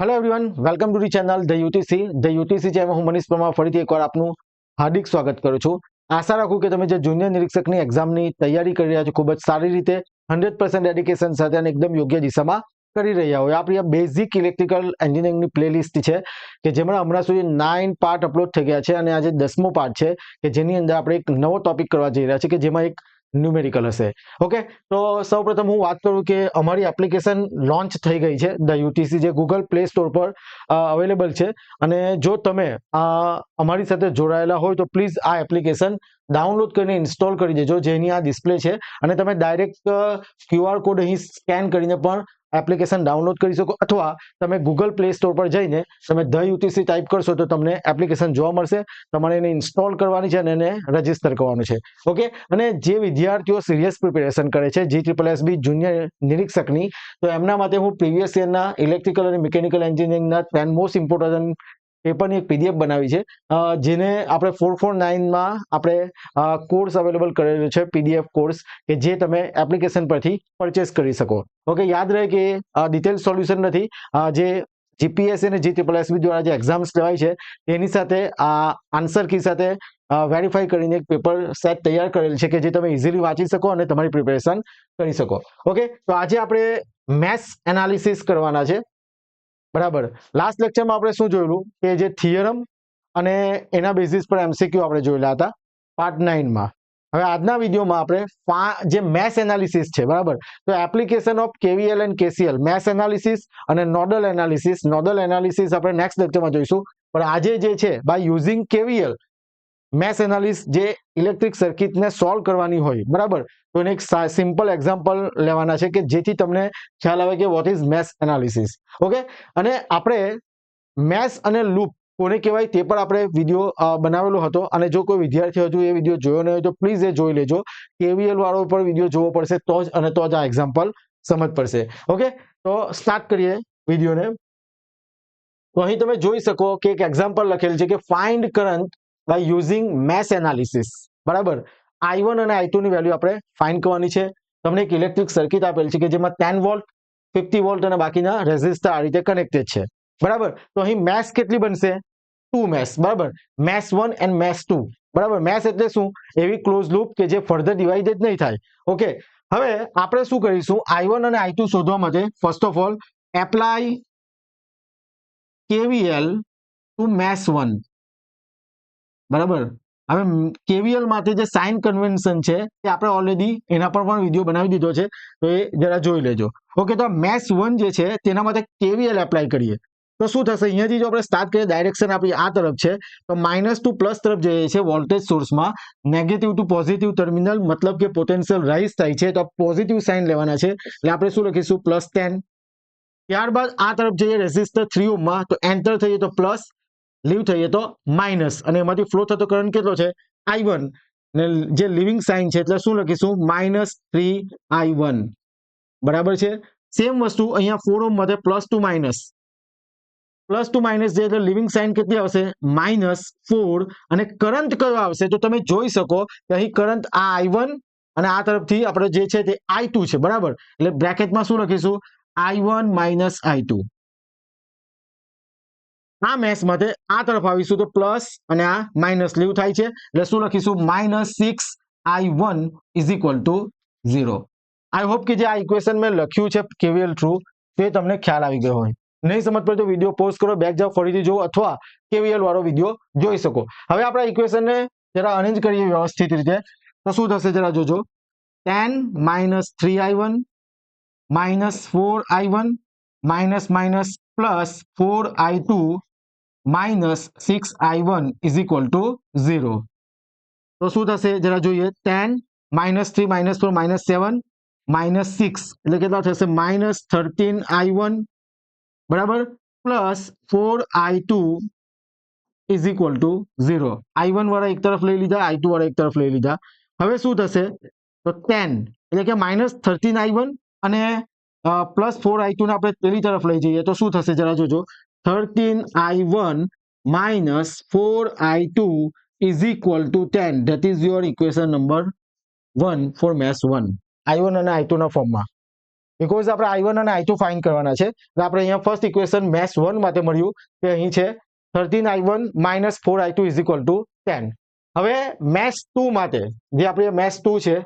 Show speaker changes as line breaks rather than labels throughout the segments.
Hello everyone, welcome to the channel the UTC channel. હું મનીષ પરમાર ફરીથી એકવાર આપનું હાર્દિક સ્વાગત કરું છું. આશા રાખું કે તમે જે જુનિયર નિરીક્ષકની એક્ઝામની તૈયારી કરી રહ્યા છો ખૂબ જ સારી રીતે 100% ડેડિકેશન સાથે અને એકદમ યોગ્ય દિશામાં કરી રહ્યા હોય. આપણી આ બેઝિક ઇલેક્ટ્રિકલ એન્જિનિયરિંગની પ્લેલિસ્ટ છે કે જેમાં હમણાં સુધી 9 પાર્ટ અપલોડ થઈ ગયા છે અને આજે 10મો પાર્ટ છે કે જેની અંદર આપણે એક નવો ટોપિક કરવા જઈ રહ્યા છીએ કે જેમાં એક ન્યુમેરિકલ હશે. ઓકે, તો સૌપ્રથમ હું વાત કરું કે અમારી એપ્લિકેશન લોન્ચ થઈ ગઈ છે ધ યુટીસી, જે ગૂગલ પ્લે સ્ટોર પર અવેલેબલ છે. અને જો તમે અમારી સાથે જોડાયેલા હોય તો પ્લીઝ આ એપ્લિકેશન ડાઉનલોડ કરીને ઇન્સ્ટોલ કરી દેજો, જેની આ ડિસ્પ્લે છે. અને તમે ડાયરેક્ટ QR કોડ અહીં સ્કેન કરીને પણ એપ્લિકેશન ડાઉનલોડ કરી શકો, અથવા તમે ગૂગલ પ્લે સ્ટોર પર જઈને તમે ધ યુટીસી ટાઈપ કરશો તો તમને એપ્લિકેશન જોવા મળશે. તમારે એને ઇન્સ્ટોલ કરવાની છે અને એને રજીસ્ટર કરવાનું છે. ઓકે, અને જે વિદ્યાર્થીઓ સિરિયસ પ્રિપેરેશન કરે છે GSSB જુનિયર નિરીક્ષકની, તો એમના માટે હું પ્રીવિયસ યરના ઇલેક્ટ્રિકલ અને મિકેનિકલ એન્જિનિયરિંગના 10 મોસ્ટ ઇમ્પોર્ટન્ટ પેપરની એક PDF બનાવી છે, જેને આપણે 449માં આપણે કોર્સ અવેલેબલ કરેલો છે, PDF કોર્સ, કે જે તમે એપ્લિકેશન પરથી પરચેસ કરી શકો. ઓકે, યાદ રહે કે ડિટેલ સોલ્યુશન નથી. જે જીપીએસસી અને GSSB દ્વારા જે એક્ઝામ્સ લેવાય છે તેની સાથે આન્સર કી સાથે વેરીફાઈ કરીને એક પેપર સેટ તૈયાર કરેલ છે કે જે તમે ઇઝીલી વાંચી શકો અને તમારી પ્રિપેરેશન કરી શકો. ઓકે, તો આજે આપણે મેથ્સ એનાલિસિસ કરવાના છે. બરાબર, લાસ્ટ લેક્ચરમાં આપણે શું જોયેલું કે જે થિયરમ અને એના બેઝિસ પર MCQ આપણે જોયેલા હતા પાર્ટ 9માં. હવે આજના વિડીયોમાં આપણે જે મેથ્સ એનાલિસિસ છે, બરાબર, તો application of KVL and KCL, mesh analysis અને નોડલ એનાલિસિસ આપણે નેક્સ્ટ લેક્ચરમાં જોઈશું. પણ આજે જે છે by using KVL mesh analysis, જે ઇલેક્ટ્રિક સર્કિટને સોલ્વ કરવાની હોય, બરાબર, તો એને એક સિમ્પલ એક્ઝામ્પલ લેવાના છે કે જેથી તમને ખ્યાલ આવે કે what is maths analysis. Okay, અને આપણે મેથ્સ અને લૂપ કોને કહેવાય તે પર આપણે વિડીયો બનાવેલો હતો, અને જો કોઈ વિદ્યાર્થી હજુ એ વિડીયો જોયો ન હોય તો પ્લીઝ એ જોઈ લેજો. KVL વાળો પર વિડીયો જોવો પડશે તો જ આ એક્ઝામ્પલ સમજ પડશે. ઓકે, તો સ્ટાર્ટ કરીએ વિડીયોને. તો અહીં તમે જોઈ શકો કે એક એક્ઝામ્પલ લખેલ છે કે find current by using mesh analysis. બરાબર, I1 અને I2 ની વેલ્યુ આપણે ફાઇન્ડ કરવાની છે. તમને એક ઇલેક્ટ્રિક સર્કિટ આપેલ છે કે જેમાં 10 વોલ્ટ, 50 વોલ્ટ અને બાકીના રેઝિસ્ટર આ રીતે કનેક્ટેડ છે. બરાબર, તો અહીં મેથ્સ કેટલી બનશે? 2 મેથ્સ. બરાબર, મેથ્સ 1 એન્ડ મેથ્સ 2. બરાબર, મેથ્સ એટલે શું? એવી ક્લોઝ લૂપ કે જે ફર્ધર ડિવાઇડેડ નહીં થાય. ઓકે, હવે આપણે શું કરીશું? I1 અને I2 શોધવા માટે first of all apply KVL to mesh 1. બરાબર, હવે KVL માટે જે સાઇન કન્વેન્શન છે તે આપણે ઓલરેડી એના પર પણ વિડીયો બનાવી દીધો છે, તો એ જરા જોઈ લેજો. ઓકે, તો મેથ્સ 1 જે છે તેના માટે KVL એપ્લાય કરીએ તો શું થશે? અહીંયાથી જો આપણે સ્ટાર્ટ કરીએ, ડાયરેક્શન આપણી આ તરફ છે, તો માઇનસ ટુ પ્લસ તરફ જઈએ છે વોલ્ટેજ સોર્સમાં. નેગેટિવ ટુ પોઝિટિવ ટર્મિનલ, મતલબ કે પોટેન્શિયલ રાઇઝ થાય છે, તો પોઝિટિવ સાઇન લેવાના છે, એટલે આપણે શું લખીશું? +10. ત્યારબાદ આ તરફ જઈએ રેઝિસ્ટર 3 ઓહ્મમાં, તો એન્ટર થઈએ તો પ્લસ, લીવ થઈએ તો માઇનસ, અને એમાંથી ફ્લો થતો કરંટ કેટલો છે? I1. ને જે લિવિંગ સાઇન છે એટલે શું લખીશું? -3I1. બરાબર છે. સેમ વસ્તુ અહીંયા 4 ઓહ્મ માટે પ્લસ ટુ માઇનસ જે એટલે લિવિંગ સાઇન કેટલી આવશે? -4. અને કરંટ કયો આવશે? તો તમે જોઈ શકો કે અહીં કરંટ આ I1 અને આ તરફથી આપણે જે છે તે I2 છે. બરાબર, એટલે બ્રેકેટમાં શું લખીશું? I1 - I2. આ મેથ્સ માટે આ તરફ આવીશું તો પ્લસ અને આ માઇનસ લીવ થાય છે, એટલે શું લખીશું? -6I1 = 0. આઈ હોપ કે જે આ ઇક્વેશન મેં લખ્યું છે KVL થ્રુ તે તમને ખ્યાલ આવી ગયો હોય. નહીં સમજ પડે તો વિડીયો પોઝ કરો, બેક જાઓ, ફરીથી જુઓ, અથવા KVL વાળો વિડીયો જોઈ શકો. હવે આપણે આ ઇક્વેશનને જરા અરેન્જ કરીએ વ્યવસ્થિત રીતે, તો શું થશે જરા જોજો. 10 - 3I1 -4I1 +4I2 -6I1 = 0. તો શું થશે જરા જોઈએ. 10 -3 -4 -7 -6 એટલે કેટલા થશે? -13I1, બરાબર, +4I2 = 0. I1 વાળા એક તરફ લઈ લીધા, I2 વાળા એક તરફ લઈ લીધા. હવે શું થશે? તો 10 એટલે કે -13I1 અને +4I2 ને આપણે પેલી તરફ લઈ જઈએ તો શું થશે જરા જોજો. 13I1 -4I2 = 10. That is your equation number 1 for maths 1. I1 અને I2 ના ફોર્મમાં. બીકોઝ આપણે I1 અને I2 ફાઇન્ડ કરવાના છે. એટલે આપણે અહીંયા ફર્સ્ટ ઇક્વેશન મેશ 1 માટે મળ્યું કે અહીં છે 13I1 - 4I2 = 10. હવે મેશ 2 માટે જે આપણે મેશ 2 છે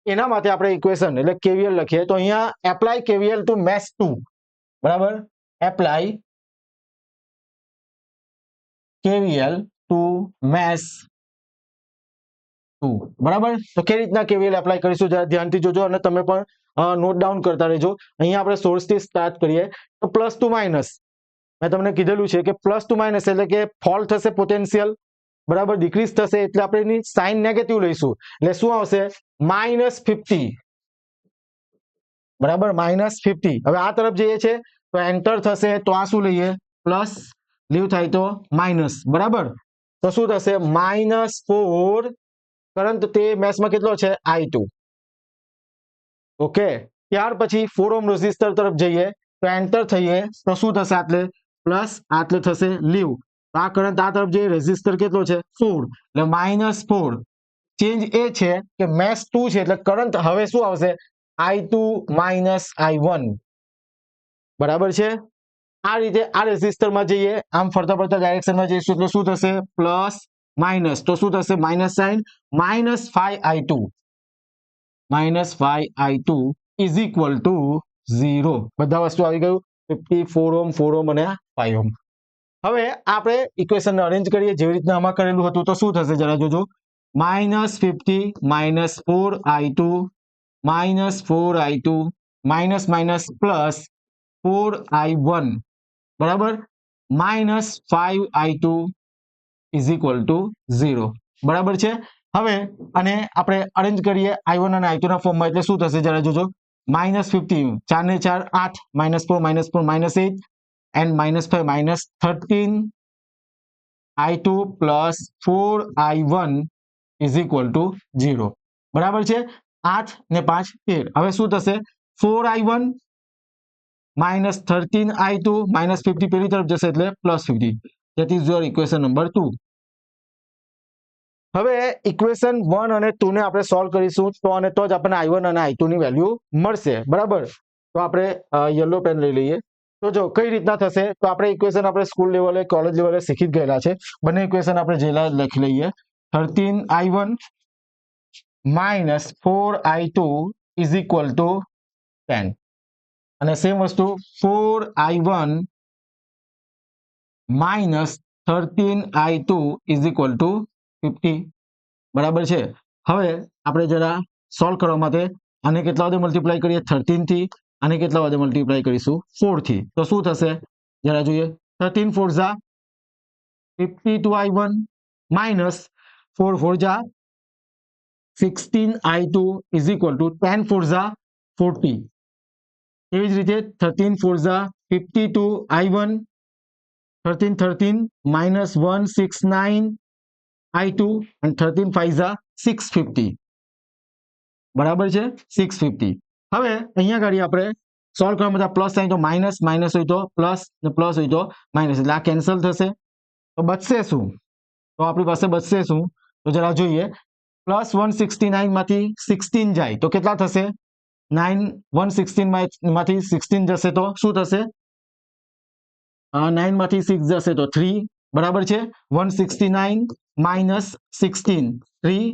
એના માટે આપણે ઇક્વેશન એટલે KVL લખીએ તો અહીંયા એપ્લાય KVL ટુ મેશ 2. બરાબર, એપ્લાય KVL ટુ મેશ 2. બરાબર, તો કેવી રીતના KVL એપ્લાય કરીશું જરા ધ્યાનથી જોજો અને તમે પણ નોટ ડાઉન કરતા રહેજો. અહીંયા આપણે સોર્સથી સ્ટાર્ટ કરીએ તો પ્લસ ટુ માઇનસ મેં તમને કીધેલું છે કે પ્લસ ટુ માઇનસ એટલે કે ફોલ થશે પોટેન્શિયલ, બરાબર, ડિક્રીઝ થશે એટલે આપણે એની સાઇન નેગેટિવ લઈશું એટલે શું આવશે -50. બરાબર, -50. હવે આ તરફ જઈએ છે તો એન્ટર થશે તો આ શું લઈએ પ્લસ, લીવ થાય તો માઇનસ. બરાબર, તો શું થશે -4. કરંટ તે મેશમાં કેટલો છે I2. ઓકે, ત્યાર પછી 4 ઓહ્મ રેઝિસ્ટર તરફ જઈએ તો એન્ટર થઈએ તો શું થશે આટલે પ્લસ, આટલે થશે લીવ. આ કરંટ આ તરફ જઈએ રેઝિસ્ટર કેટલો છે 4 એટલે -4. ચેન્જ એ છે કે મેશ 2 છે એટલે કરંટ હવે શું આવશે I2 - I1. બરાબર છે. આ રીતે આ રેઝિસ્ટરમાં જઈએ આમ ફરતા ફરતા ડાયરેક્શનમાં જઈશું એટલે શું થશે પ્લસ માઇનસ, તો શું થશે માઇનસ સાઇન -5I2 = 0. બધા વસ્તુ આવી ગયું 54 ઓહ્મ 4 ઓહ્મ અને 5 ઓહ્મ. હવે આપણે ઇક્વેશનને અરેન્જ કરીએ જેવી રીતના આમાં કરેલું હતું તો શું થશે જરા જોજો -50 - 4I2 -4I2 minus minus plus 4I1 બરાબર -5I2 = 0. બરાબર છે. હવે અને આપણે અરેન્જ કરીએ I1 અને I2 ના ફોર્મમાં એટલે શું થશે જરા જોજો -50 4 ને 4 8 -4 -8 and -5 -13I2 + 4I1 = 0. બરાબર છે. 8 ને 5 13. હવે શું થશે 4I1 - 13I2 -50 પેલી તરફ જશે એટલે +50. That is your equation number 2. હવે ઇક્વેશન 1 અને 2 ને આપણે સોલ્વ કરીશું તો અને તો જ આપણને I1 અને I2 ની વેલ્યુ મળશે. બરાબર, તો આપણે યલો પેન લઈ લઈએ. તો જો કઈ રીતના થશે તો આપણે ઇક્વેશન આપણે સ્કૂલ લેવલે કોલેજ લેવલે શીખી જ ગયેલા છે. બંને ઇક્વેશન આપણે જેલા લખી લઈએ 13I1 - 4I2 = 10 અને સેમ વસ્તુ 4I1 - 13I2 = 50. બરાબર છે. હવે આપણે જરા સોલ્વ કરવા માટે આને કેટલા વડે મલ્ટીપ્લાય કરીએ 13 થી, આને કેટલા વડે મલ્ટીપ્લાય કરીશું 4 થી, તો શું થશે જરા જોઈએ 13 4 જા 52I1 -4 4 જા 16I2 = 10 4 જા 40. એવી જ રીતે 13 4 જા 52I1 13 13 -169I2 and 13 5 જા 650. બરાબર છે 650. હવે અહીંયા ગાડી આપણે સોલ્વ કરવા માટે પ્લસ સાઇન તો માઇનસ, માઇનસ હોય તો પ્લસ ને પ્લસ હોય તો માઇનસ એટલે આ કેન્સલ થશે તો બચશે શું તો આપણી પાસે બચશે શું તો જરા જોઈએ +169 માંથી 16 જાય તો કેટલા થશે 116 માંથી 16 જશે તો શું થશે 9 માંથી 6 જશે તો 3. બરાબર છે. 169 - 16 3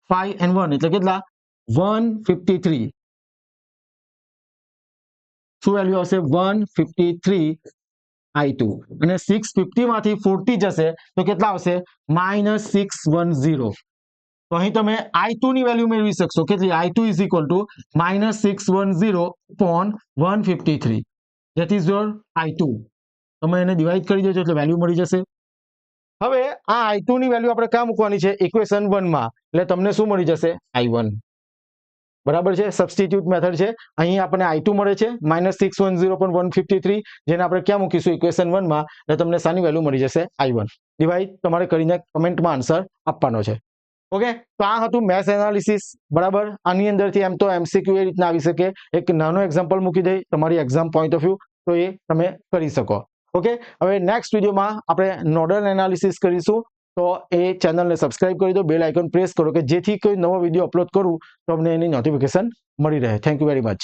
5 and 1 એટલે કેટલા 153. શું વેલ્યુ આવશે 153I2 અને 650 માંથી 40 જશે તો કેટલા આવશે -610. તો અહીં તમે I2 ની વેલ્યુ મેળવી શકશો કેટલી I2 = -610/153. That is your I2. તમે એને ડિવાઈડ કરી દેજો એટલે વેલ્યુ મળી જશે. હવે આ I2 ની વેલ્યુ આપણે ક્યાં મૂકવાની છે ઇક્વેશન 1 માં એટલે તમને શું મળી જશે I1. બરાબર છે. સબસ્ટિટ્યુટ મેથડ છે. અહીં આપણને I2 મળે છે -610/153 જેને આપણે ક્યાં મૂકીશું ઇક્વેશન 1 માં એટલે તમને સાની વેલ્યુ મળી જશે I1. ડિવાઈડ તમારે કરીને કમેન્ટમાં આન્સર આપવાનો છે. ઓકે, તો આ હતું મેશ એનાલિસિસ. બરાબર, આની અંદરથી એમ તો MCQ એ રીતના આવી શકે એક નાનો એક્ઝામ્પલ મૂકી દઈ તમારી એક્ઝામ પોઈન્ટ ઓફ વ્યૂ તો એ તમે કરી શકો. ઓકે, હવે નેક્સ્ટ વિડીયોમાં આપણે નોડલ એનાલિસિસ કરીશું તો એ ચેનલને સબસ્ક્રાઇબ કરી દો, બેલ આઇકન પ્રેસ કરો કે જેથી કોઈ નવો વિડીયો અપલોડ કરું તો તમને એની નોટિફિકેશન મળી રહે. Thank you very much.